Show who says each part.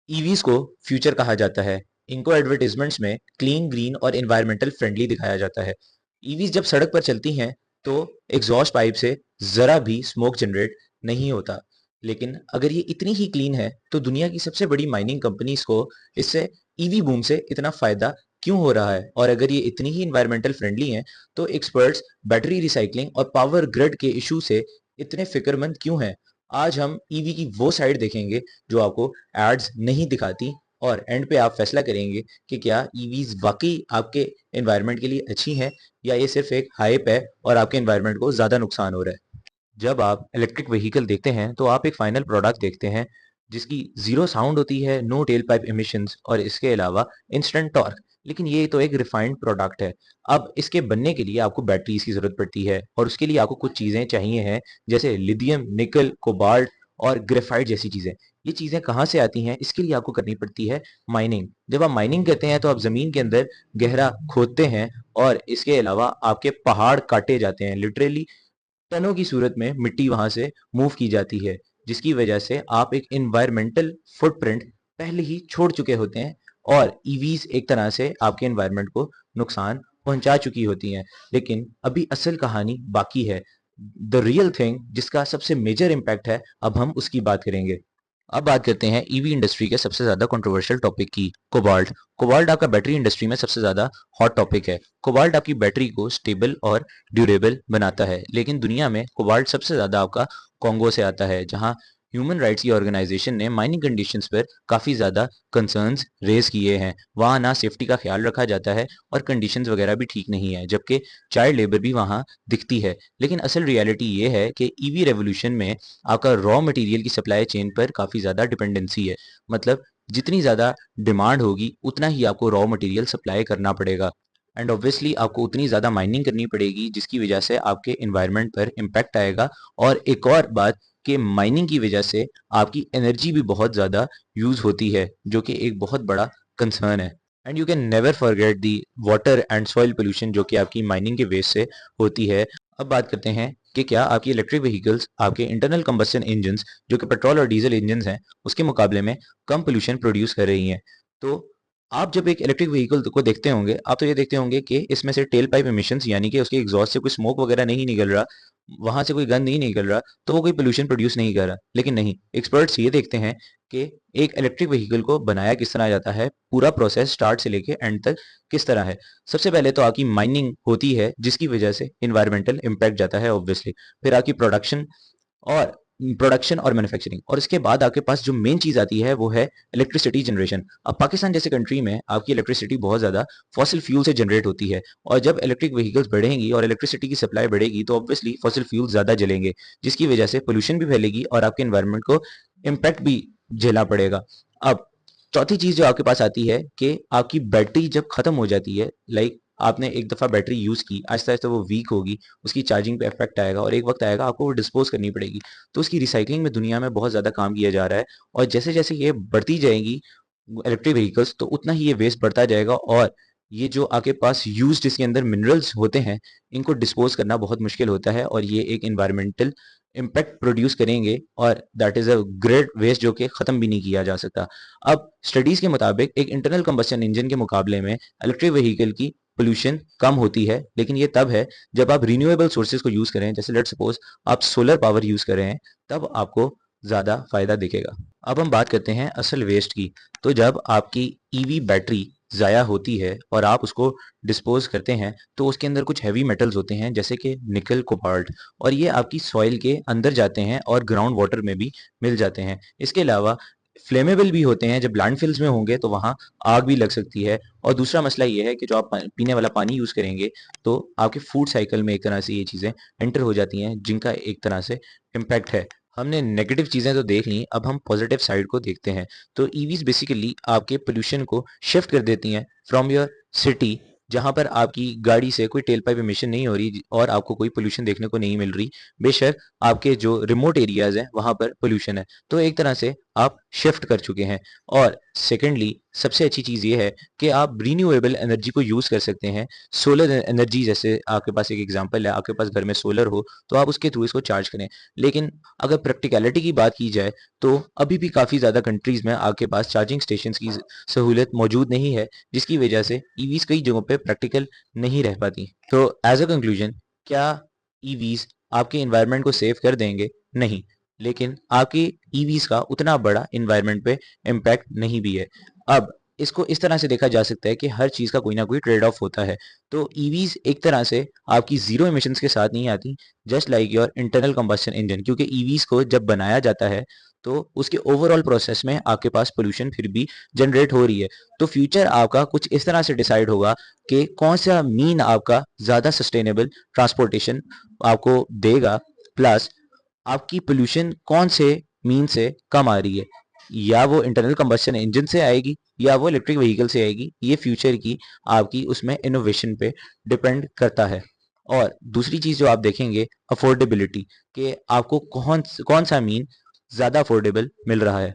Speaker 1: EVs को future कहा जाता है। इनको एडवर्टाइजमेंट्स में क्लीन, ग्रीन और एनवायरमेंटल फ्रेंडली दिखाया जाता है। ईवीज जब सड़क पर चलती हैं तो एग्जॉस्ट पाइप से जरा भी स्मोक जनरेट नहीं होता। लेकिन अगर ये इतनी ही क्लीन है तो दुनिया की सबसे बड़ी माइनिंग कंपनीज को इससे ईवी बूम से इतना फायदा क्यों हो रहा है? और अगर ये इतनी ही एनवायरमेंटल फ्रेंडली हैं तो एक्सपर्ट्स बैटरी रिसाइकलिंग और पावर ग्रिड के इशू से इतने फिक्रमंद क्यों हैं? आज हम ईवी की वो साइड देखेंगे जो आपको एड्स नहीं दिखाती, और एंड पे आप फैसला करेंगे कि क्या ईवीज वाकई आपके एनवायरनमेंट के लिए अच्छी हैं या ये सिर्फ एक हाइप है और आपके एनवायरनमेंट को ज़्यादा नुकसान हो रहा है। जब आप इलेक्ट्रिक व्हीकल देखते हैं तो आप एक फाइनल प्रोडक्ट देखते हैं जिसकी ज़ीरो साउंड होती है, नो टेल पाइप इमिशंस और इसके अलावा इंस्टेंट टॉर्क। लेकिन ये तो एक रिफाइंड प्रोडक्ट है। अब इसके बनने के लिए आपको बैटरीज की ज़रूरत पड़ती है और उसके लिए आपको कुछ चीज़ें चाहिए हैं, जैसे लिथियम, निकल, कोबाल्ट और ग्रेफाइट जैसी चीज़ें। ये चीज़ें कहाँ से आती हैं? इसके लिए आपको करनी पड़ती है माइनिंग। जब आप माइनिंग करते हैं तो आप ज़मीन के अंदर गहरा खोदते हैं और इसके अलावा आपके पहाड़ काटे जाते हैं। लिटरली टनों की सूरत में मिट्टी वहां से मूव की जाती है, जिसकी वजह से आप एक इन्वायरमेंटल फुटप्रिंट पहले ही छोड़ चुके होते हैं और ईवीज एक तरह से आपके इन्वायरमेंट को नुकसान पहुंचा चुकी होती हैं। लेकिन अभी असल कहानी बाकी है। द रियल थिंग जिसका सबसे मेजर इम्पैक्ट है, अब हम उसकी बात करेंगे। अब बात करते हैं ईवी इंडस्ट्री के सबसे ज्यादा कंट्रोवर्शियल टॉपिक की, कोबाल्ट। कोबाल्ट आपका बैटरी इंडस्ट्री में सबसे ज्यादा हॉट टॉपिक है। कोबाल्ट आपकी बैटरी को स्टेबल और ड्यूरेबल बनाता है, लेकिन दुनिया में कोबाल्ट सबसे ज्यादा आपका कॉन्गो से आता है, जहां ह्यूमन राइट्स की ऑर्गेनाइजेशन ने माइनिंग कंडीशंस पर काफी ज्यादा कंसर्न्स रेज किए हैं। वहां ना सेफ्टी का ख्याल रखा जाता है और कंडीशंस वगैरह भी ठीक नहीं है, जबकि चाइल्ड लेबर भी वहां दिखती है। लेकिन असल रियलिटी ये है कि ईवी रेवोल्यूशन में आपका रॉ मटेरियल की सप्लाई चेन पर काफ़ी ज़्यादा डिपेंडेंसी है। मतलब जितनी ज़्यादा डिमांड होगी उतना ही आपको रॉ मटेरियल सप्लाई करना पड़ेगा, एंड ऑब्वियसली आपको उतनी ज़्यादा माइनिंग करनी पड़ेगी, जिसकी वजह से आपके इन्वायरमेंट पर इम्पैक्ट आएगा। और एक और बात कि माइनिंग की वजह से आपकी एनर्जी भी बहुत ज़्यादा यूज़ होती है, जो कि एक बहुत बड़ा कंसर्न है। And you can never forget the water and soil pollution, जो कि आपकी माइनिंग के वेस्ट से होती है। अब बात करते हैं कि क्या आपकी इलेक्ट्रिक व्हीकल्स आपके इंटरनल कंबस्शन इंजन्स, जो कि पेट्रोल और डीजल इंजन्स हैं, उसके मुकाबले में कम पोल्यूशन प्रोड्यूस कर रही हैं। तो आप जब एक इलेक्ट्रिक व्हीकल को देखते होंगे, आप तो ये देखते होंगे कि इसमें से टेल पाइप एमिशंस यानी कि उसके एग्जॉस्ट से कोई स्मोक वगैरह नहीं निकल रहा, वहां से कोई गंद नहीं निकल रहा, तो वो कोई पोल्यूशन प्रोड्यूस नहीं कर रहा। लेकिन नहीं, एक्सपर्ट्स ये देखते हैं कि एक इलेक्ट्रिक व्हीकल को बनाया किस तरह जाता है, पूरा प्रोसेस स्टार्ट से लेके एंड तक किस तरह है। सबसे पहले तो आपकी माइनिंग होती है, जिसकी वजह से इन्वायरमेंटल इम्पैक्ट जाता है ऑब्वियसली। फिर आपकी और प्रोडक्शन और मैन्युफैक्चरिंग, और इसके बाद आपके पास जो मेन चीज आती है वो है इलेक्ट्रिसिटी जनरेशन। अब पाकिस्तान जैसे कंट्री में आपकी इलेक्ट्रिसिटी बहुत ज्यादा फॉसिल फ्यूल से जनरेट होती है, और जब इलेक्ट्रिक व्हीकल्स बढ़ेंगी और इलेक्ट्रिसिटी की सप्लाई बढ़ेगी तो ऑब्वियसली फॉसिल फ्यूल ज्यादा जलेंगे, जिसकी वजह से पोल्यूशन भी फैलेगी और आपके एनवायरनमेंट को इम्पैक्ट भी झेलना पड़ेगा। अब चौथी चीज जो आपके पास आती है कि आपकी बैटरी जब खत्म हो जाती है, लाइक आपने एक दफा बैटरी यूज की, आहिस्ता आहिस्ता वो वीक होगी, उसकी चार्जिंग पे इफेक्ट आएगा और एक वक्त आएगा आपको वो डिस्पोज करनी पड़ेगी। तो उसकी रिसाइकलिंग में दुनिया में बहुत ज़्यादा काम किया जा रहा है, और जैसे जैसे ये बढ़ती जाएगी इलेक्ट्रिक व्हीकल्स, तो उतना ही ये वेस्ट बढ़ता जाएगा, और ये जो आपके पास यूज्ड इसके अंदर मिनरल्स होते हैं, इनको डिस्पोज करना बहुत मुश्किल होता है और ये एक इन्वायरमेंटल इम्पैक्ट प्रोड्यूस करेंगे, और that is a great waste जो कि ख़त्म भी नहीं किया जा सकता। अब स्टडीज़ के मुताबिक एक इंटरनल कंबस्शन इंजन के मुकाबले में इलेक्ट्रिक व्हीकल की पोल्यूशन कम होती है, लेकिन ये तब है जब आप रिन्यूएबल सोर्सेज को यूज़ करें, जैसे लेट्स सपोज आप सोलर पावर यूज़ कर रहे हैं, तब आपको ज़्यादा फायदा दिखेगा। अब हम बात करते हैं असल वेस्ट की। तो जब आपकी ईवी बैटरी ज़ाया होती है और आप उसको डिस्पोज करते हैं, तो उसके अंदर कुछ हैवी मेटल्स होते हैं, जैसे कि निकल, कोबाल्ट, और ये आपकी सॉइल के अंदर जाते हैं और ग्राउंड वाटर में भी मिल जाते हैं। इसके अलावा फ्लेमेबल भी होते हैं, जब लैंडफिल्स में होंगे तो वहाँ आग भी लग सकती है। और दूसरा मसला ये है कि जो आप पीने वाला पानी यूज़ करेंगे, तो आपके फूड साइकिल में एक तरह से ये चीज़ें एंटर हो जाती हैं, जिनका एक तरह से इम्पैक्ट है। हमने नेगेटिव चीज़ें तो देख ली, अब हम पॉजिटिव साइड को देखते हैं। तो ईवीज बेसिकली आपके पोल्यूशन को शिफ्ट कर देती हैं फ्रॉम योर सिटी, जहाँ पर आपकी गाड़ी से कोई टेल पाइप एमिशन नहीं हो रही और आपको कोई पोल्यूशन देखने को नहीं मिल रही, बेशक आपके जो रिमोट एरियाज हैं वहाँ पर पोल्यूशन है। तो एक तरह से आप शिफ्ट कर चुके हैं। और सेकेंडली सबसे अच्छी चीज़ ये है कि आप रीन्यूएबल एनर्जी को यूज़ कर सकते हैं। सोलर एनर्जी, जैसे आपके पास एक एग्जांपल है, आपके पास घर में सोलर हो तो आप उसके थ्रू इसको चार्ज करें। लेकिन अगर प्रैक्टिकलिटी की बात की जाए तो अभी भी काफ़ी ज़्यादा कंट्रीज़ में आपके पास चार्जिंग स्टेशंस की सहूलियत मौजूद नहीं है, जिसकी वजह से ईवीज़ कई जगहों पे प्रैक्टिकल नहीं रह पाती। तो एज़ अ कंक्लूजन, क्या ईवीज़ आपके एनवायरनमेंट को सेव कर देंगे? नहीं। लेकिन आपकी ईवीज़ का उतना बड़ा एनवायरनमेंट पे इम्पैक्ट नहीं भी है। अब इसको इस तरह से देखा जा सकता है कि हर चीज़ का कोई ना कोई ट्रेड ऑफ होता है। तो ईवीज़ एक तरह से आपकी ज़ीरो एमिशंस के साथ नहीं आती, just like your internal combustion engine, क्योंकि ईवीज़ को जब बनाया जाता है तो उसके ओवरऑल प्रोसेस में आपके पास पोल्यूशन फिर भी जनरेट हो रही है। तो फ्यूचर आपका कुछ इस तरह से डिसाइड होगा कि कौन सा मीन आपका ज़्यादा सस्टेनेबल ट्रांसपोर्टेशन आपको देगा, प्लस आपकी पोल्यूशन कौन से मीन से कम आ रही है, या वो इंटरनल कंबस्शन इंजन से आएगी या वो इलेक्ट्रिक व्हीकल से आएगी। ये फ्यूचर की आपकी उसमें इनोवेशन पे डिपेंड करता है। और दूसरी चीज़ जो आप देखेंगे, अफोर्डेबिलिटी, कि आपको कौन सा मीन ज़्यादा अफोर्डेबल मिल रहा है।